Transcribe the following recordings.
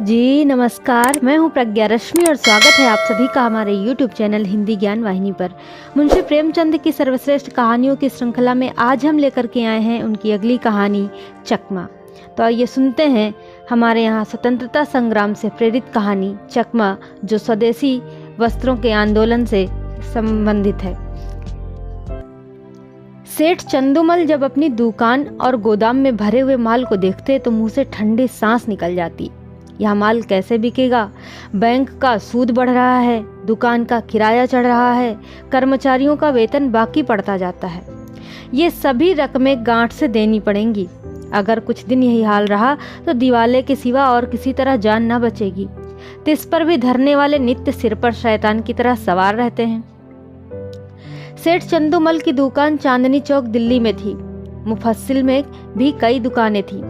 जी नमस्कार, मैं हूं प्रज्ञा रश्मि और स्वागत है आप सभी का हमारे YouTube चैनल हिंदी ज्ञान वाहिनी पर। मुंशी प्रेमचंद की सर्वश्रेष्ठ कहानियों की श्रृंखला में आज हम लेकर के आए हैं उनकी अगली कहानी चकमा। तो आइए सुनते हैं हमारे यहाँ स्वतंत्रता संग्राम से प्रेरित कहानी चकमा, जो स्वदेशी वस्त्रों के आंदोलन से संबंधित है। सेठ चंदूमल जब अपनी दुकान और गोदाम में भरे हुए माल को देखते तो मुंह से ठंडी सांस निकल जाती। यह माल कैसे बिकेगा? बैंक का सूद बढ़ रहा है, दुकान का किराया चढ़ रहा है, कर्मचारियों का वेतन बाकी पड़ता जाता है। ये सभी रकमें गांठ से देनी पड़ेंगी। अगर कुछ दिन यही हाल रहा तो दिवाले के सिवा और किसी तरह जान न बचेगी। तिस पर भी धरने वाले नित्य सिर पर शैतान की तरह सवार रहते हैं। सेठ चंदूमल की दुकान चांदनी चौक दिल्ली में थी। मुफस्सिल में भी कई दुकानें थीं।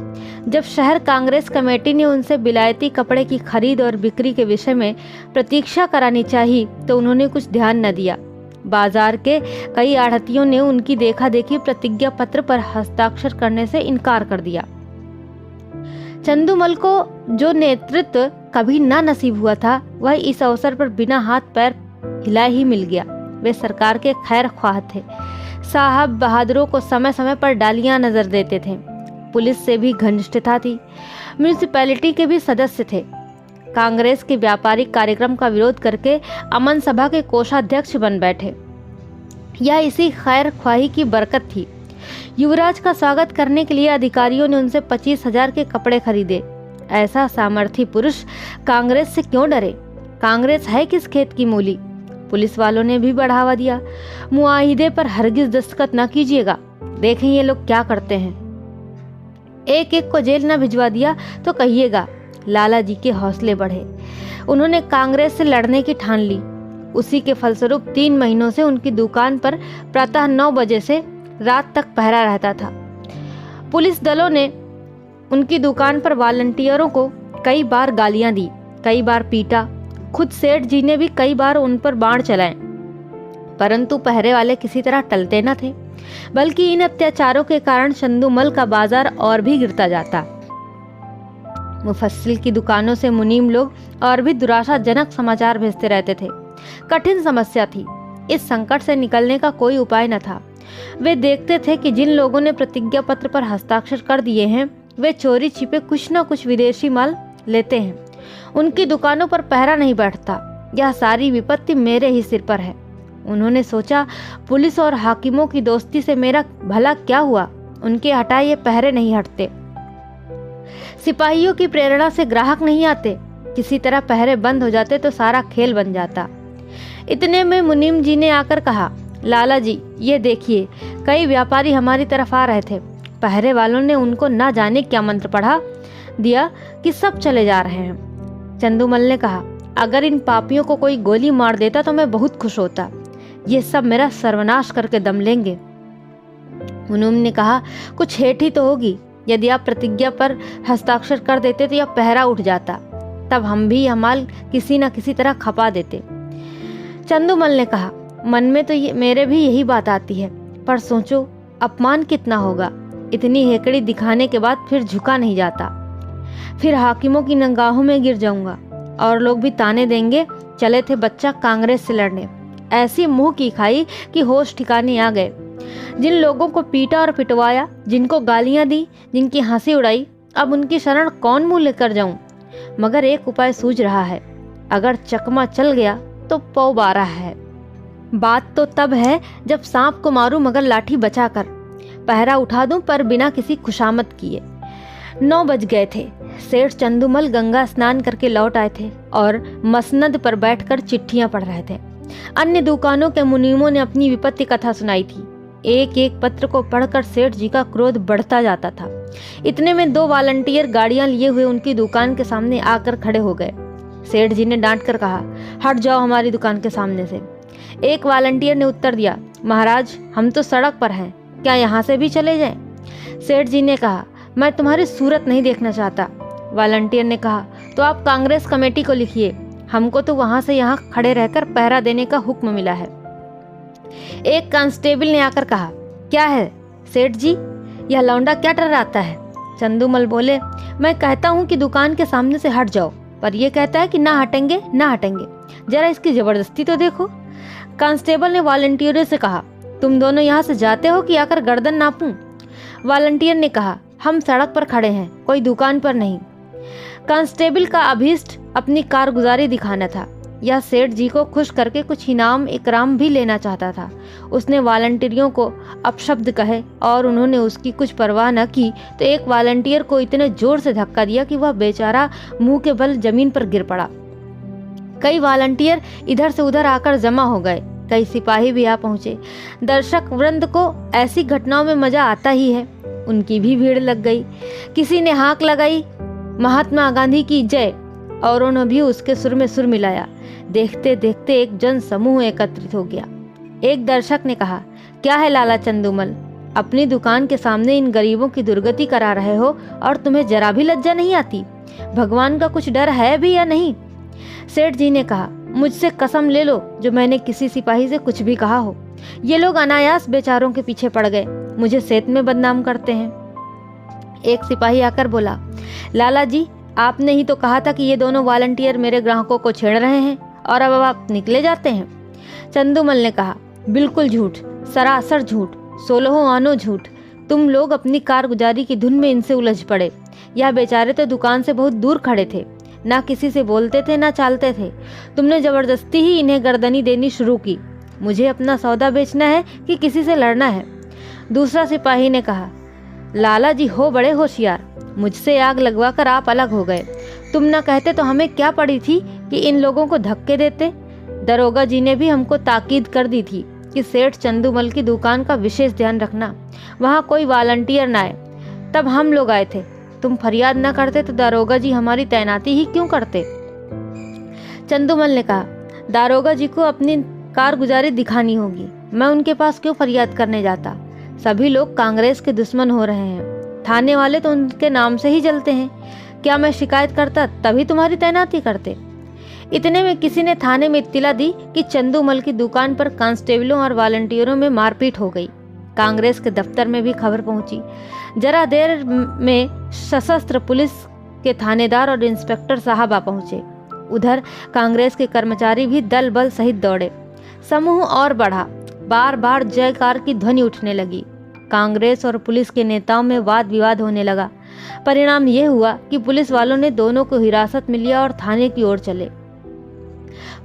जब शहर कांग्रेस कमेटी ने उनसे बिलायती कपड़े की खरीद और बिक्री के विषय में प्रतीक्षा करानी चाहिए तो उन्होंने कुछ ध्यान न दिया। बाजार के कई आढ़तियों ने उनकी देखा देखी प्रतिज्ञा पत्र पर हस्ताक्षर करने से इनकार कर दिया। चंदूमल को जो नेतृत्व कभी न नसीब हुआ था, वह इस अवसर पर बिना हाथ पैर हिलाए ही मिल गया। वे सरकार के खैर ख्वाह थे। साहब बहादुरों को समय समय पर डालियां नजर देते थे। पुलिस से भी घनिष्ठता थी। म्यूनिसिपैलिटी के भी सदस्य थे। कांग्रेस के व्यापारिक कार्यक्रम का विरोध करके अमन सभा के कोषाध्यक्ष बन बैठे। यह इसी खैर ख्वाही की बरकत थी। युवराज का स्वागत करने के लिए अधिकारियों ने उनसे 25,000 के कपड़े खरीदे। ऐसा सामर्थी पुरुष कांग्रेस से क्यों डरे? कांग्रेस है किस खेत की मूली? पुलिस वालों ने भी बढ़ावा दिया। मुआहिदे पर हरगिज दस्तखत न कीजिएगा, देखें ये लोग क्या करते हैं। एक एक को जेल न भिजवा दिया तो कहिएगा। लाला जी के हौसले बढ़े। उन्होंने कांग्रेस से लड़ने की ठान ली। उसी के फलस्वरूप 3 महीनों से उनकी दुकान पर प्रातः 9 बजे से रात तक पहरा रहता था। पुलिस दलों ने उनकी दुकान पर वॉलंटियरों को कई बार गालियां दी, कई बार पीटा। खुद सेठ जी ने भी कई बार उन पर बाण चलाए, परंतु पहरे वाले किसी तरह टलते न थे। बल्कि इन अत्याचारों के कारण चंदूमल का बाजार और भी गिरता जाता। मुफस्सिल की दुकानों से मुनीम लोग और भी दुराशाजनक समाचार भेजते रहते थे। कठिन समस्या थी। इस संकट से निकलने का कोई उपाय न था। वे देखते थे कि जिन लोगों ने प्रतिज्ञा पत्र पर हस्ताक्षर कर दिए हैं, वे चोरी छिपे कुछ न कुछ विदेशी माल लेते हैं। उनकी दुकानों पर पहरा नहीं बैठता। यह सारी विपत्ति मेरे ही सिर पर है। उन्होंने सोचा, पुलिस और हाकिमों की दोस्ती से मेरा भला क्या हुआ? उनके हटाए ये पहरे नहीं हटते। सिपाहियों की प्रेरणा से ग्राहक नहीं आते। किसी तरह पहरे बंद हो जाते तो सारा खेल बन जाता। इतने में मुनीम जी ने आकर कहा, लाला जी ये देखिए, कई व्यापारी हमारी तरफ आ रहे थे। पहरे वालों ने उनको ना जाने क्या मंत्र पढ़ा दिया कि सब चले जा रहे हैं। चंदूमल ने कहा, अगर इन पापियों को कोई गोली मार देता तो मैं बहुत खुश होता। ये सब मेरा सर्वनाश करके दम लेंगे। मुनीम ने कहा, कुछ हेठ ही तो होगी। यदि आप प्रतिज्ञा पर हस्ताक्षर कर देते तो यह पहरा उठ जाता। तब हम भी यह माल किसी न किसी तरह खपा देते। चंदूमल ने कहा, मन में तो मेरे भी यही बात आती है, पर सोचो अपमान कितना होगा। इतनी हेकड़ी दिखाने के बाद फिर झुका नहीं जाता। फिर हाकिमों की निगाहों में गिर जाऊंगा और लोग भी ताने देंगे, चले थे बच्चा कांग्रेस से लड़ने। ऐसी मुंह की खाई कि होश ठिकाने आ गए। जिन लोगों को पीटा और पिटवाया, जिनको गालियां दी, जिनकी हंसी उड़ाई, अब उनकी शरण कौन मुंह लेकर जाऊं? मगर एक उपाय सूझ रहा है। अगर चकमा चल गया तो पौ बारह है। बात तो तब है जब सांप को मारूं मगर लाठी बचाकर। पहरा उठा दूं पर बिना किसी खुशामद किए। 9 बज गए थे। सेठ चंदूमल गंगा स्नान करके लौट आए थे और मसनद पर बैठकर चिट्ठियां पढ़ रहे थे। अन्य दुकानों के मुनीमों ने अपनी विपत्ति कथा सुनाई थी। एक एक पत्र को पढ़कर सेठ जी का क्रोध बढ़ता जाता था। इतने में 2 वॉलंटियर गाड़ियां लिए हुए उनकी दुकान के सामने आकर खड़े हो गए। सेठ जी ने डांट कर कहा, हट जाओ हमारी दुकान के सामने से। एक वॉलंटियर ने उत्तर दिया, महाराज हम तो सड़क पर हैं, क्या यहाँ से भी चले जाएं? सेठ जी ने कहा, मैं तुम्हारी सूरत नहीं देखना चाहता। वॉलंटियर ने कहा, तो आप कांग्रेस कमेटी को लिखिए, हमको तो वहां से यहाँ खड़े रहकर पहरा देने का हुक्म मिला है। एक कांस्टेबल ने आकर कहा, क्या है सेठ जी, यह लौंडा क्या डराता है? चंदूमल बोले, मैं कहता हूँ कि दुकान के सामने से हट जाओ, पर यह कहता है कि ना हटेंगे ना हटेंगे, जरा इसकी जबरदस्ती तो देखो। कांस्टेबल ने वॉलंटियरों से कहा, तुम दोनों यहाँ से जाते हो कि आकर गर्दन नापूं? वॉलंटियर ने कहा, हम सड़क पर खड़े हैं, कोई दुकान पर नहीं। कांस्टेबल का अभीष्ट अपनी कारगुजारी दिखाना था। यह सेठ जी को खुश करके कुछ इनाम इकराम भी लेना चाहता था। उसने वॉलंटियरों को अपशब्द कहे और उन्होंने उसकी कुछ परवाह न की तो एक वॉलंटियर को इतने जोर से धक्का दिया कि वह बेचारा मुंह के बल जमीन पर गिर पड़ा। कई वॉलंटियर इधर से उधर आकर जमा हो गए, कई सिपाही भी आ पहुंचे। दर्शक वृंद को ऐसी घटनाओं में मजा आता ही है। उनकी भी भीड़ लग गई। किसी ने हाँक लगाई, महात्मा गांधी की जय, औरों ने भी उसके सुर में सुर मिलाया। देखते देखते एक जन समूह एकत्रित हो गया। एक दर्शक ने कहा, क्या है लाला चंदूमल, अपनी दुकान के सामने इन गरीबों की दुर्गति करा रहे हो और तुम्हें जरा भी लज्जा नहीं आती? भगवान का कुछ डर है भी या नहीं? सेठ जी ने कहा, मुझसे कसम ले लो जो मैंने किसी सिपाही से कुछ भी कहा हो। ये लोग अनायास बेचारों के पीछे पड़ गए, मुझे सेत में बदनाम करते हैं। एक सिपाही आकर बोला, लाला जी, आपने ही तो कहा था कि ये दोनों वॉलंटियर मेरे ग्राहकों को छेड़ रहे हैं और अब आप निकले जाते हैं। चंदूमल ने कहा, बिल्कुल झूठ, सरासर झूठ, 16 आनो झूठ। तुम लोग अपनी कारगुजारी की धुन में इनसे उलझ पड़े। यह बेचारे तो दुकान से बहुत दूर खड़े थे, ना किसी से बोलते थे ना चालते थे। तुमने जबरदस्ती ही इन्हें गर्दनी देनी शुरू की। मुझे अपना सौदा बेचना है कि किसी से लड़ना है? दूसरा सिपाही ने कहा, लाला जी हो बड़े होशियार, मुझसे आग लगवाकर आप अलग हो गए। तुम न कहते तो हमें क्या पड़ी थी कि इन लोगों को धक्के देते। दरोगा जी ने भी हमको ताकीद कर दी थी कि सेठ चंदूमल की दुकान का विशेष ध्यान रखना, वहाँ कोई वॉलंटियर न आए। तब हम लोग आए थे। तुम फरियाद न करते तो दारोगा जी हमारी तैनाती ही क्यों करते? चंदूमल ने कहा, दारोगा जी को अपनी कारगुजारी दिखानी होगी, मैं उनके पास क्यों फरियाद करने जाता? सभी लोग कांग्रेस के दुश्मन हो रहे हैं, थाने वाले तो उनके नाम से ही जलते हैं। क्या मैं शिकायत करता तभी तुम्हारी तैनाती करते? इतने में किसी ने थाने में इत्तिला दी कि चंदूमल की दुकान पर कांस्टेबलों और वॉलंटियरों में मारपीट हो गई। कांग्रेस के दफ्तर में भी खबर पहुंची। जरा देर में सशस्त्र पुलिस के थानेदार और इंस्पेक्टर साहब आ पहुंचे। उधर कांग्रेस के कर्मचारी भी दल बल सहित दौड़े। समूह और बढ़ा, बार बार जयकार की ध्वनि उठने लगी। कांग्रेस और पुलिस के नेताओं में वाद विवाद होने लगा। परिणाम यह हुआ कि पुलिस वालों ने दोनों को हिरासत में लिया और थाने की ओर चले।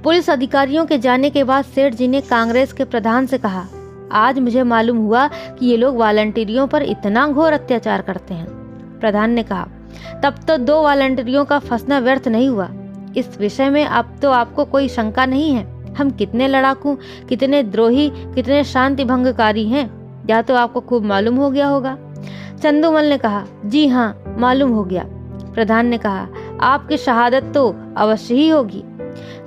पुलिस अधिकारियों के जाने के बाद सेठ जी ने कांग्रेस के प्रधान से कहा, आज मुझे मालूम हुआ कि ये लोग वॉलंटियरों पर इतना घोर अत्याचार करते हैं। प्रधान ने कहा, तब तो 2 वॉलंटियरों का फंसना व्यर्थ नहीं हुआ। इस विषय में अब तो आपको कोई शंका नहीं है। हम कितने लड़ाकू, कितने द्रोही, कितने शांति भंगकारी हैं, या तो आपको खूब मालूम हो गया होगा। चंदूमल ने कहा, जी हाँ, मालूम हो गया। प्रधान ने कहा, आपकी शहादत तो अवश्य ही होगी।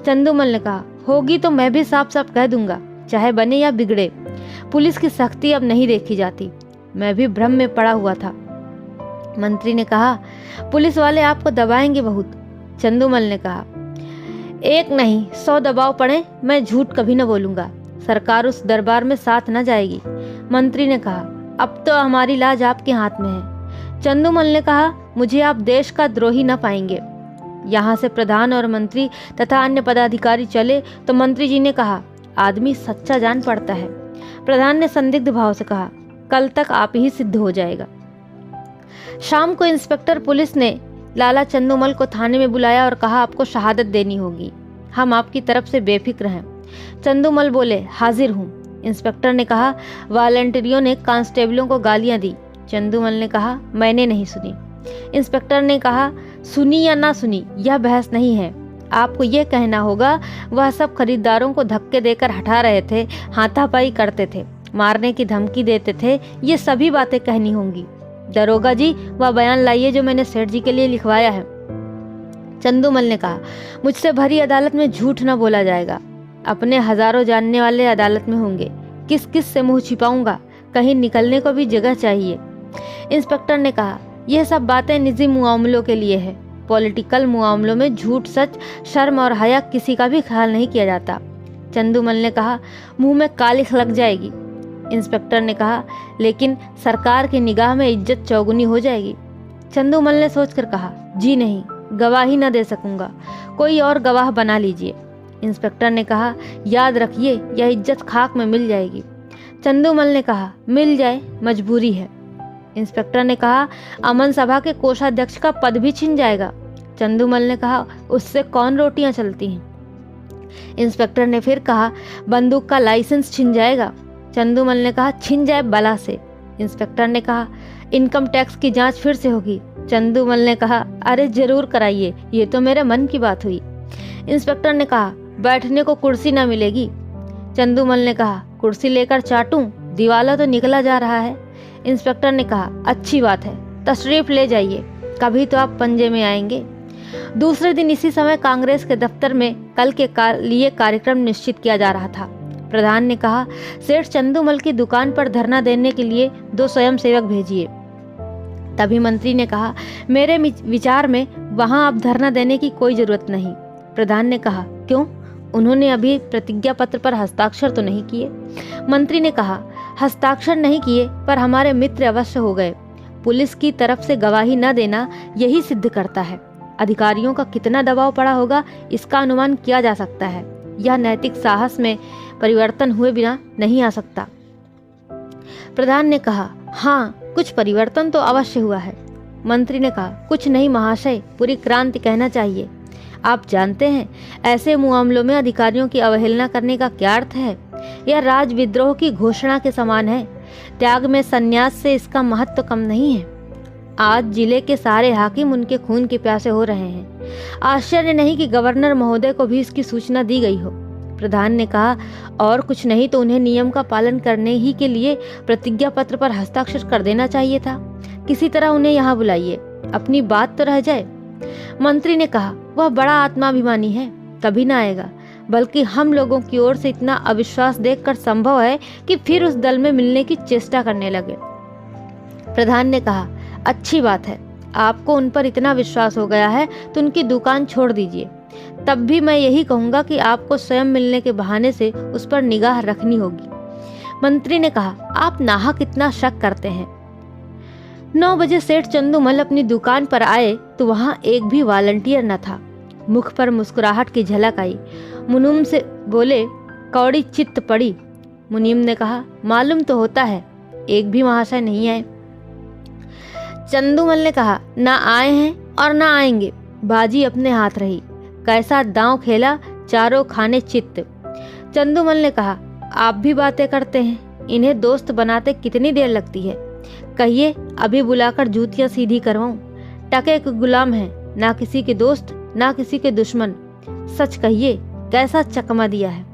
चंदूमल ने कहा, होगी तो मैं भी साफ साफ कह दूंगा, चाहे बने या बिगड़े। पुलिस की सख्ती अब नहीं देखी जाती। मैं भी भ्रम में पड़ा हुआ था। मंत्री ने कहा, पुलिस वाले आपको दबाएंगे बहुत। चंदूमल ने कहा, एक नहीं 100 दबाव पड़े, मैं झूठ कभी न बोलूंगा। सरकार उस दरबार में साथ न जाएगी। मंत्री ने कहा, अब तो हमारी लाज आपके हाथ में है। चंदूमल ने कहा, मुझे आप देश का द्रोही न पाएंगे। यहाँ से प्रधान और मंत्री तथा अन्य पदाधिकारी चले तो मंत्री जी ने कहा, आदमी सच्चा जान पड़ता है। प्रधान ने संदिग्ध भाव से कहा, कल तक आप ही सिद्ध हो जाएगा। शाम को इंस्पेक्टर पुलिस ने लाला चंदूमल को थाने में बुलाया और कहा, आपको शहादत देनी होगी, हम आपकी तरफ से बेफिक्र हैं। चंदूमल बोले, हाजिर हूँ। इंस्पेक्टर ने कहा, वॉलंटियरों ने कांस्टेबलों को गालियां दी। चंदूमल ने कहा, मैंने नहीं सुनी। इंस्पेक्टर ने कहा, सुनी या ना सुनी यह बहस नहीं है, आपको यह कहना होगा वह सब खरीदारों को धक्के देकर हटा रहे थे, हाथापाई करते थे, मारने की धमकी देते थे, ये सभी बातें कहनी होंगी। दरोगा जी, वह बयान लाइए जो मैंने सेठ जी के लिए लिखवाया है। चंदूमल ने कहा, मुझसे भरी अदालत में झूठ न बोला जाएगा। अपने हजारों जानने वाले अदालत में होंगे, किस किस से मुंह छिपाऊंगा, कहीं निकलने को भी जगह चाहिए। इंस्पेक्टर ने कहा, यह सब बातें निजी मुआमलों के लिए है, पॉलिटिकल मुआमलों में झूठ, सच, शर्म और हया किसी का भी ख्याल नहीं किया जाता। चंदूमल ने कहा, मुंह में कालिख लग जाएगी। इंस्पेक्टर ने कहा, लेकिन सरकार की निगाह में इज्जत चौगुनी हो जाएगी। चंदूमल ने सोचकर कहा, जी नहीं, गवाही न दे सकूंगा, कोई और गवाह बना लीजिए। इंस्पेक्टर ने कहा, याद रखिए यह इज्जत खाक में मिल जाएगी। चंदूमल ने कहा, मिल जाए, मजबूरी है। इंस्पेक्टर ने कहा, अमन सभा के कोषाध्यक्ष का पद भी छिन जाएगा। चंदूमल ने कहा, उससे कौन रोटियां चलती हैं। इंस्पेक्टर ने फिर कहा, बंदूक का लाइसेंस छिन जाएगा। चंदूमल ने कहा, छिन जाए बला से। इंस्पेक्टर ने कहा, इनकम टैक्स की जांच फिर से होगी। चंदूमल ने कहा, अरे जरूर कराइए, ये तो मेरे मन की बात हुई। इंस्पेक्टर ने कहा, बैठने को कुर्सी न मिलेगी। चंदूमल ने कहा, कुर्सी लेकर चाटूं, दिवाला तो निकला जा रहा है। इंस्पेक्टर ने कहा, अच्छी बात है, तशरीफ ले जाइए, कभी तो आप पंजे में आएंगे। दूसरे दिन इसी समय कांग्रेस के दफ्तर में कल के लिए कार्यक्रम निश्चित किया जा रहा था। प्रधान ने कहा, सेठ चंदूमल की दुकान पर धरना देने के लिए 2 स्वयंसेवक भेजिए। तभी मंत्री ने कहा, मेरे विचार में वहां अब धरना देने की कोई जरूरत नहीं। प्रधान ने कहा, क्यों? उन्होंने अभी प्रतिज्ञा पत्र पर हस्ताक्षर तो नहीं किए। मंत्री ने कहा, हस्ताक्षर नहीं किए पर हमारे मित्र अवश्य हो गए। पुलिस की तरफ से गवाही न देना यही सिद्ध करता है। अधिकारियों का कितना दबाव पड़ा होगा इसका अनुमान किया जा सकता है। यह नैतिक साहस में परिवर्तन हुए बिना नहीं आ सकता। प्रधान ने कहा, हाँ, कुछ परिवर्तन तो अवश्य हुआ है। मंत्री ने कहा, कुछ नहीं महाशय, पूरी क्रांति कहना चाहिए। आप जानते हैं ऐसे मामलों में अधिकारियों की अवहेलना करने का क्या अर्थ है? यह राज विद्रोह की घोषणा के समान है। त्याग में संन्यास से इसका महत्व कम नहीं है। आज जिले के सारे हाकिम उनके खून के प्यासे हो रहे हैं। आश्चर्य नहीं कि गवर्नर महोदय को भी इसकी सूचना दी गई हो। प्रधान ने कहा, और कुछ नहीं तो उन्हें नियम का पालन करने ही के लिए प्रतिज्ञा पत्र पर हस्ताक्षर कर देना चाहिए था। किसी तरह उन्हें यहाँ बुलाइए, अपनी बात तो रह जाए। मंत्री ने कहा, वह बड़ा आत्माभिमानी है, कभी ना आएगा, बल्कि हम लोगों की ओर से इतना अविश्वास देखकर संभव है कि फिर उस दल में मिलने की चेष्टा करने लगे। प्रधान ने कहा, अच्छी बात है, आपको उन पर इतना विश्वास हो गया है तो उनकी दुकान छोड़ दीजिए। तब भी मैं यही कहूंगा कि आपको स्वयं मिलने के बहाने से उस पर निगाह रखनी होगी। मंत्री ने कहा, आप नाहक इतना शक करते हैं। 9 बजे सेठ चंदूमल अपनी दुकान पर आए तो वहां एक भी वॉलंटियर न था। मुख पर मुस्कुराहट की झलक आई। मुनीम से बोले, कौड़ी चित्त पड़ी। मुनीम ने कहा, मालूम तो होता है, एक भी महाशय नहीं आए। चंदूमल ने कहा, ना आए हैं और ना आएंगे, बाजी अपने हाथ रही। कैसा दांव खेला, चारों खाने चित्त। चंदूमल ने कहा, आप भी बातें करते हैं, इन्हें दोस्त बनाते कितनी देर लगती है? कहिए अभी बुलाकर जूतियां सीधी करवाऊं। टके के गुलाम हैं, ना किसी के दोस्त ना किसी के दुश्मन। सच कहिए, कैसा चकमा दिया है।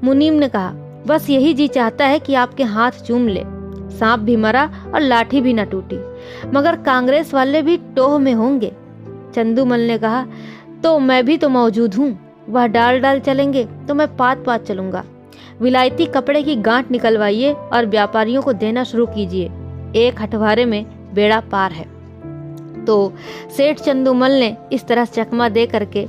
मुनीम ने कहा, बस यही जी चाहता है कि आपके हाथ चूम ले। सांप भी मरा और लाठी भी न टूटी, मगर कांग्रेस वाले भी टोह में होंगे। चंदूमल ने कहा, तो मैं भी तो मौजूद हूँ। वह डाल डाल चलेंगे तो मैं पात पात चलूंगा। विलायती कपड़े की गांठ निकलवाइए और व्यापारियों को देना शुरू कीजिए। एक हटवारे में बेड़ा पार है। तो सेठ चंदूमल ने इस तरह चकमा दे करके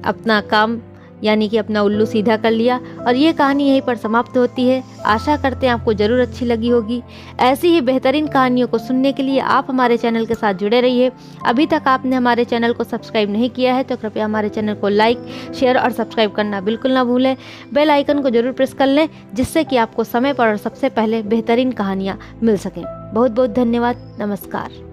अपना काम यानी कि अपना उल्लू सीधा कर लिया। और ये कहानी यहीं पर समाप्त होती है। आशा करते हैं आपको ज़रूर अच्छी लगी होगी। ऐसी ही बेहतरीन कहानियों को सुनने के लिए आप हमारे चैनल के साथ जुड़े रहिए। अभी तक आपने हमारे चैनल को सब्सक्राइब नहीं किया है तो कृपया हमारे चैनल को लाइक, शेयर और सब्सक्राइब करना बिल्कुल ना भूलें। बेल आइकन को जरूर प्रेस कर लें, जिससे कि आपको समय पर और सबसे पहले बेहतरीन कहानियाँ मिल सकें। बहुत बहुत धन्यवाद। नमस्कार।